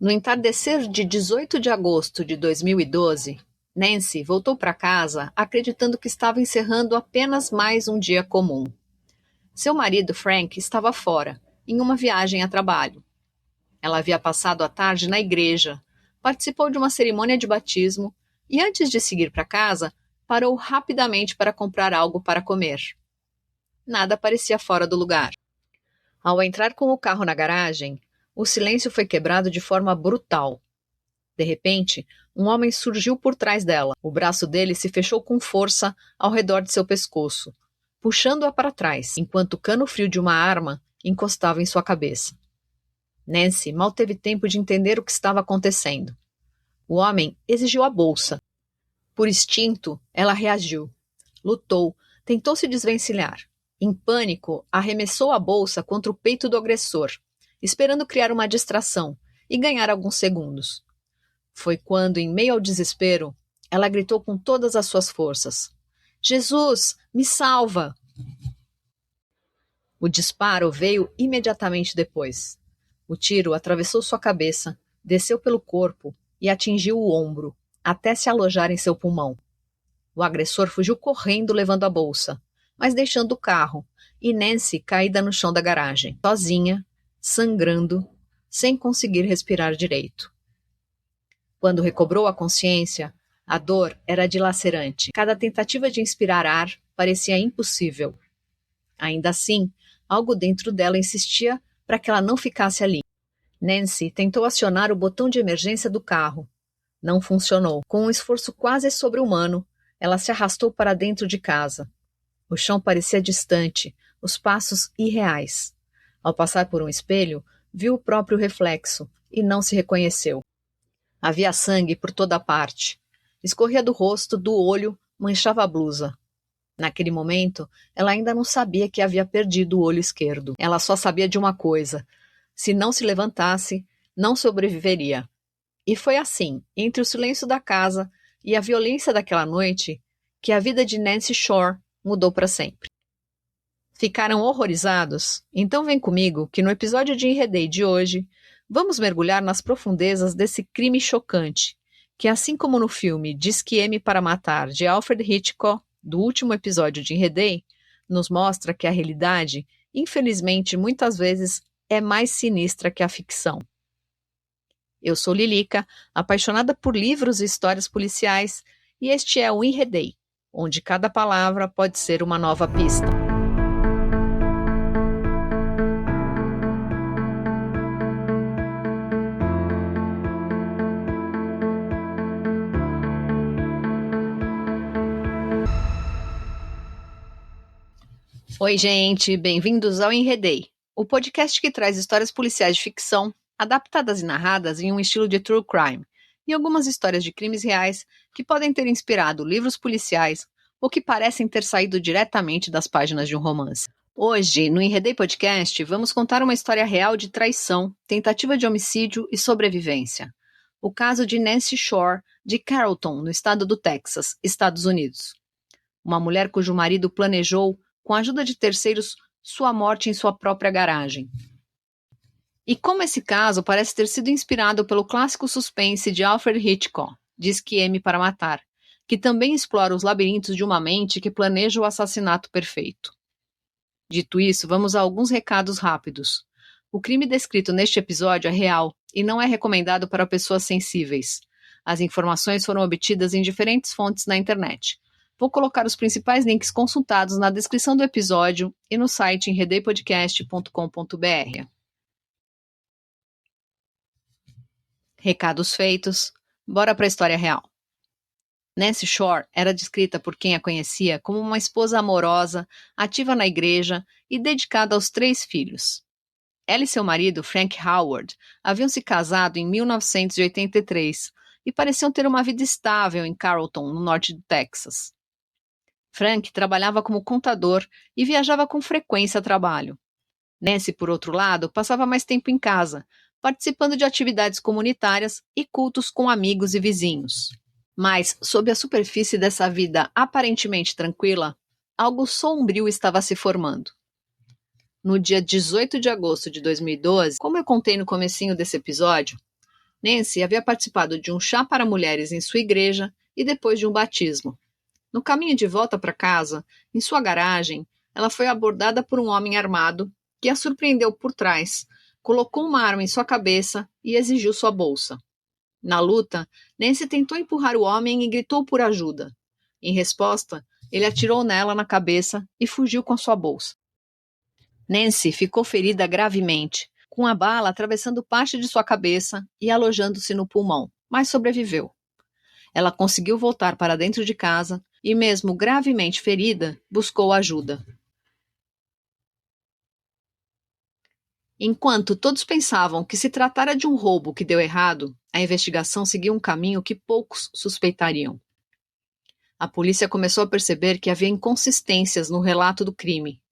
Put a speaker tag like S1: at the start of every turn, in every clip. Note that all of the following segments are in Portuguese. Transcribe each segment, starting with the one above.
S1: No entardecer de 18 de agosto de 2012, Nancy voltou para casa acreditando que estava encerrando apenas mais um dia comum. Seu marido, Frank, estava fora, em uma viagem a trabalho. Ela havia passado a tarde na igreja, participou de uma cerimônia de batismo e, antes de seguir para casa, parou rapidamente para comprar algo para comer. Nada parecia fora do lugar. Ao entrar com o carro na garagem, o silêncio foi quebrado de forma brutal. De repente, um homem surgiu por trás dela. O braço dele se fechou com força ao redor de seu pescoço, puxando-a para trás, enquanto o cano frio de uma arma encostava em sua cabeça. Nancy mal teve tempo de entender o que estava acontecendo. O homem exigiu a bolsa. Por instinto, ela reagiu. Lutou, tentou se desvencilhar. Em pânico, arremessou a bolsa contra o peito do agressor, esperando criar uma distração e ganhar alguns segundos. Foi quando, em meio ao desespero, ela gritou com todas as suas forças: "Jesus, me salva!" O disparo veio imediatamente depois. O tiro atravessou sua cabeça, desceu pelo corpo e atingiu o ombro, até se alojar em seu pulmão. O agressor fugiu correndo levando a bolsa, mas deixando o carro, e Nancy caída no chão da garagem, sozinha, sangrando, sem conseguir respirar direito. Quando recobrou a consciência, a dor era dilacerante. Cada tentativa de inspirar ar parecia impossível. Ainda assim, algo dentro dela insistia para que ela não ficasse ali. Nancy tentou acionar o botão de emergência do carro. Não funcionou. Com um esforço quase sobre-humano, ela se arrastou para dentro de casa. O chão parecia distante, os passos irreais. Ao passar por um espelho, viu o próprio reflexo e não se reconheceu. Havia sangue por toda parte. Escorria do rosto, do olho, manchava a blusa. Naquele momento, ela ainda não sabia que havia perdido o olho esquerdo. Ela só sabia de uma coisa: se não se levantasse, não sobreviveria. E foi assim, entre o silêncio da casa e a violência daquela noite, que a vida de Nancy Shore mudou para sempre. Ficaram horrorizados? Então vem comigo que no episódio de Enredei de hoje, vamos mergulhar nas profundezas desse crime chocante, que assim como no filme Diz que M para Matar, de Alfred Hitchcock, do último episódio de Enredei, nos mostra que a realidade, infelizmente, muitas vezes é mais sinistra que a ficção. Eu sou Lilica, apaixonada por livros e histórias policiais, e este é o Enredei, onde cada palavra pode ser uma nova pista. Oi, gente, bem-vindos ao Enredei, o podcast que traz histórias policiais de ficção, adaptadas e narradas em um estilo de true crime, e algumas histórias de crimes reais que podem ter inspirado livros policiais ou que parecem ter saído diretamente das páginas de um romance. Hoje, no Enredei Podcast, vamos contar uma história real de traição, tentativa de homicídio e sobrevivência. O caso de Nancy Shore, de Carrollton, no estado do Texas, Estados Unidos. Uma mulher cujo marido planejou, com a ajuda de terceiros, sua morte em sua própria garagem. E como esse caso parece ter sido inspirado pelo clássico suspense de Alfred Hitchcock, Diz que M para Matar, que também explora os labirintos de uma mente que planeja o assassinato perfeito. Dito isso, vamos a alguns recados rápidos. O crime descrito neste episódio é real e não é recomendado para pessoas sensíveis. As informações foram obtidas em diferentes fontes na internet. Vou colocar os principais links consultados na descrição do episódio e no site enredeipodcast.com.br. Recados feitos, bora para a história real. Nancy Shore era descrita por quem a conhecia como uma esposa amorosa, ativa na igreja e dedicada aos 3 filhos. Ela e seu marido, Frank Howard, haviam se casado em 1983 e pareciam ter uma vida estável em Carrollton, no norte do Texas. Frank trabalhava como contador e viajava com frequência a trabalho. Nancy, por outro lado, passava mais tempo em casa, participando de atividades comunitárias e cultos com amigos e vizinhos. Mas, sob a superfície dessa vida aparentemente tranquila, algo sombrio estava se formando. No dia 18 de agosto de 2012, como eu contei no comecinho desse episódio, Nancy havia participado de um chá para mulheres em sua igreja e depois de um batismo. No caminho de volta para casa, em sua garagem, ela foi abordada por um homem armado que a surpreendeu por trás, colocou uma arma em sua cabeça e exigiu sua bolsa. Na luta, Nancy tentou empurrar o homem e gritou por ajuda. Em resposta, ele atirou nela na cabeça e fugiu com sua bolsa. Nancy ficou ferida gravemente, com a bala atravessando parte de sua cabeça e alojando-se no pulmão, mas sobreviveu. Ela conseguiu voltar para dentro de casa e, mesmo gravemente ferida, buscou ajuda. Enquanto todos pensavam que se tratara de um roubo que deu errado, a investigação seguiu um caminho que poucos suspeitariam. A polícia começou a perceber que havia inconsistências no relato do crime.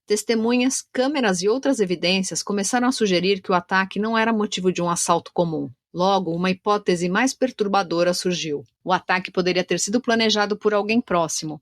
S1: Testemunhas, câmeras e outras evidências começaram a sugerir que o ataque não era motivo de um assalto comum. Logo, uma hipótese mais perturbadora surgiu. O ataque poderia ter sido planejado por alguém próximo.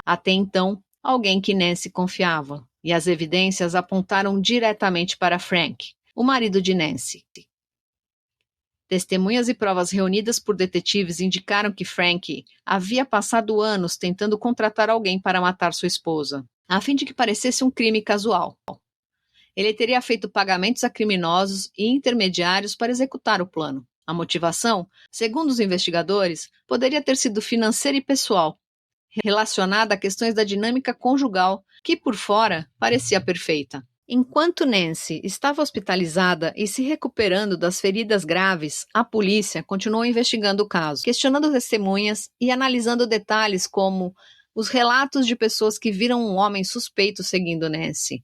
S1: Até então, alguém que Nancy confiava. E as evidências apontaram diretamente para Frank, o marido de Nancy. Testemunhas e provas reunidas por detetives indicaram que Frank havia passado anos tentando contratar alguém para matar sua esposa, a fim de que parecesse um crime casual. Ele teria feito pagamentos a criminosos e intermediários para executar o plano. A motivação, segundo os investigadores, poderia ter sido financeira e pessoal, relacionada a questões da dinâmica conjugal, que por fora parecia perfeita. Enquanto Nancy estava hospitalizada e se recuperando das feridas graves, a polícia continuou investigando o caso, questionando testemunhas e analisando detalhes como os relatos de pessoas que viram um homem suspeito seguindo Nancy.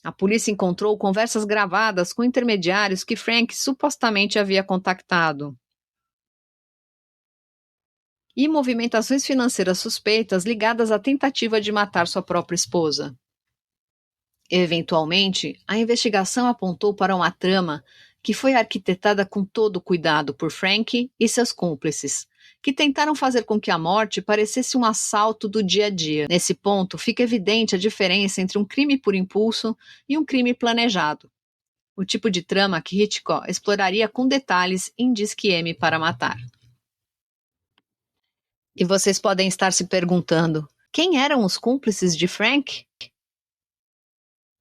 S1: A polícia encontrou conversas gravadas com intermediários que Frank supostamente havia contactado e movimentações financeiras suspeitas ligadas à tentativa de matar sua própria esposa. Eventualmente, a investigação apontou para uma trama que foi arquitetada com todo cuidado por Frank e seus cúmplices, que tentaram fazer com que a morte parecesse um assalto do dia a dia. Nesse ponto, fica evidente a diferença entre um crime por impulso e um crime planejado. O tipo de trama que Hitchcock exploraria com detalhes em Disque M para Matar. E vocês podem estar se perguntando, quem eram os cúmplices de Frank?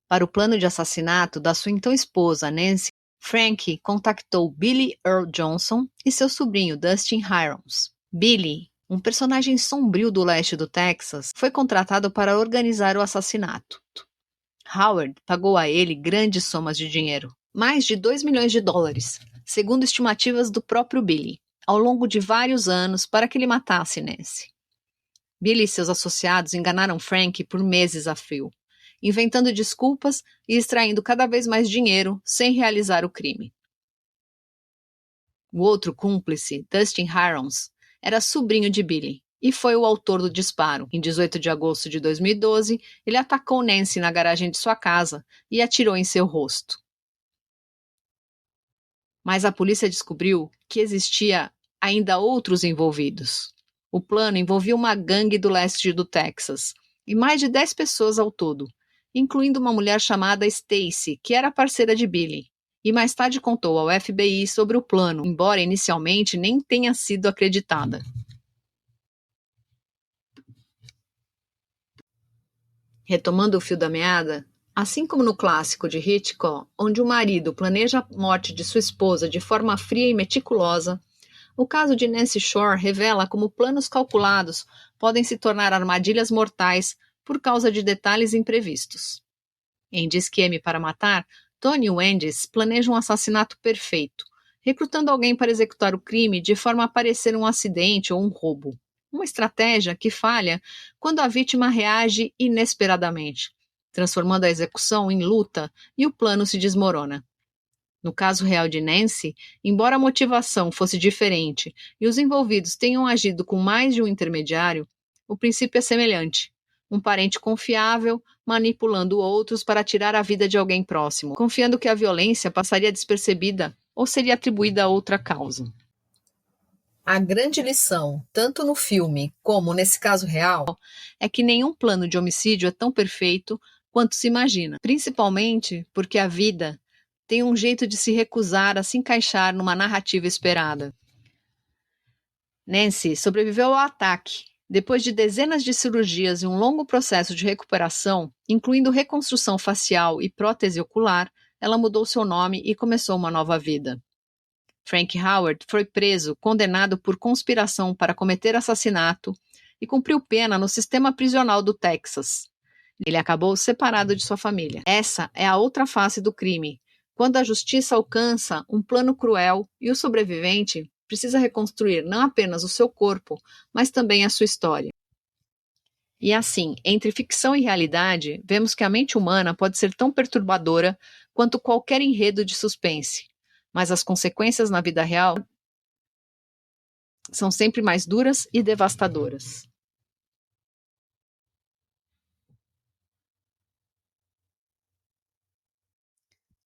S1: Para o plano de assassinato da sua então esposa, Nancy, Frank contactou Billy Earl Johnson e seu sobrinho Dustin Hirons. Billy, um personagem sombrio do leste do Texas, foi contratado para organizar o assassinato. Howard pagou a ele grandes somas de dinheiro, mais de $2 milhões, segundo estimativas do próprio Billy, ao longo de vários anos para que ele matasse Nancy. Billy e seus associados enganaram Frank por meses a fio, inventando desculpas e extraindo cada vez mais dinheiro sem realizar o crime. O outro cúmplice, Dustin Hirons, era sobrinho de Billy e foi o autor do disparo. Em 18 de agosto de 2012, ele atacou Nancy na garagem de sua casa e atirou em seu rosto. Mas a polícia descobriu que existia ainda outros envolvidos. O plano envolvia uma gangue do leste do Texas e mais de 10 pessoas ao todo, incluindo uma mulher chamada Stacy, que era parceira de Billy, e mais tarde contou ao FBI sobre o plano, embora inicialmente nem tenha sido acreditada. Retomando o fio da meada, assim como no clássico de Hitchcock, onde o marido planeja a morte de sua esposa de forma fria e meticulosa, o caso de Nancy Shore revela como planos calculados podem se tornar armadilhas mortais por causa de detalhes imprevistos. Em Disque M para Matar, Tony Wendes planeja um assassinato perfeito, recrutando alguém para executar o crime de forma a parecer um acidente ou um roubo. Uma estratégia que falha quando a vítima reage inesperadamente, transformando a execução em luta e o plano se desmorona. No caso real de Nancy, embora a motivação fosse diferente e os envolvidos tenham agido com mais de um intermediário, o princípio é semelhante. Um parente confiável manipulando outros para tirar a vida de alguém próximo, confiando que a violência passaria despercebida ou seria atribuída a outra causa. A grande lição, tanto no filme como nesse caso real, é que nenhum plano de homicídio é tão perfeito quanto se imagina, principalmente porque a vida tem um jeito de se recusar a se encaixar numa narrativa esperada. Nancy sobreviveu ao ataque. Depois de dezenas de cirurgias e um longo processo de recuperação, incluindo reconstrução facial e prótese ocular, ela mudou seu nome e começou uma nova vida. Frank Howard foi preso, condenado por conspiração para cometer assassinato e cumpriu pena no sistema prisional do Texas. Ele acabou separado de sua família. Essa é a outra face do crime, quando a justiça alcança um plano cruel e o sobrevivente precisa reconstruir não apenas o seu corpo, mas também a sua história. E assim, entre ficção e realidade, vemos que a mente humana pode ser tão perturbadora quanto qualquer enredo de suspense, mas as consequências na vida real são sempre mais duras e devastadoras.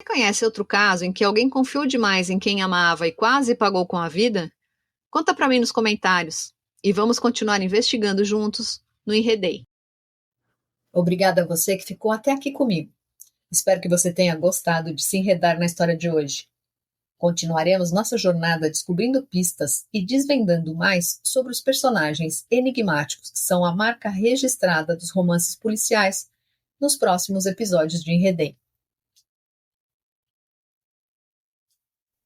S1: Você conhece outro caso em que alguém confiou demais em quem amava e quase pagou com a vida? Conta para mim nos comentários e vamos continuar investigando juntos no Enredei. Obrigada a você que ficou até aqui comigo. Espero que você tenha gostado de se enredar na história de hoje. Continuaremos nossa jornada descobrindo pistas e desvendando mais sobre os personagens enigmáticos que são a marca registrada dos romances policiais nos próximos episódios de Enredei.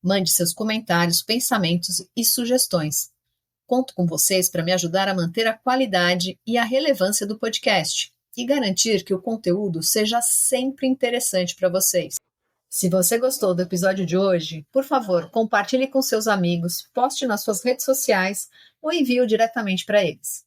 S1: Mande seus comentários, pensamentos e sugestões. Conto com vocês para me ajudar a manter a qualidade e a relevância do podcast e garantir que o conteúdo seja sempre interessante para vocês. Se você gostou do episódio de hoje, por favor, compartilhe com seus amigos, poste nas suas redes sociais ou envie diretamente para eles.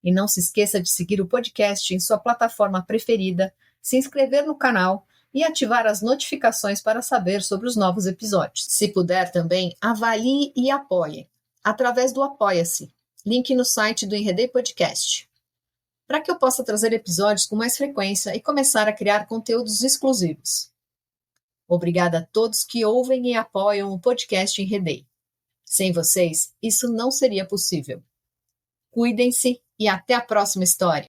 S1: E não se esqueça de seguir o podcast em sua plataforma preferida, se inscrever no canal e ativar as notificações para saber sobre os novos episódios. Se puder também, avalie e apoie, através do Apoia-se, link no site do Enredei Podcast, para que eu possa trazer episódios com mais frequência e começar a criar conteúdos exclusivos. Obrigada a todos que ouvem e apoiam o podcast Enredei. Sem vocês, isso não seria possível. Cuidem-se e até a próxima história!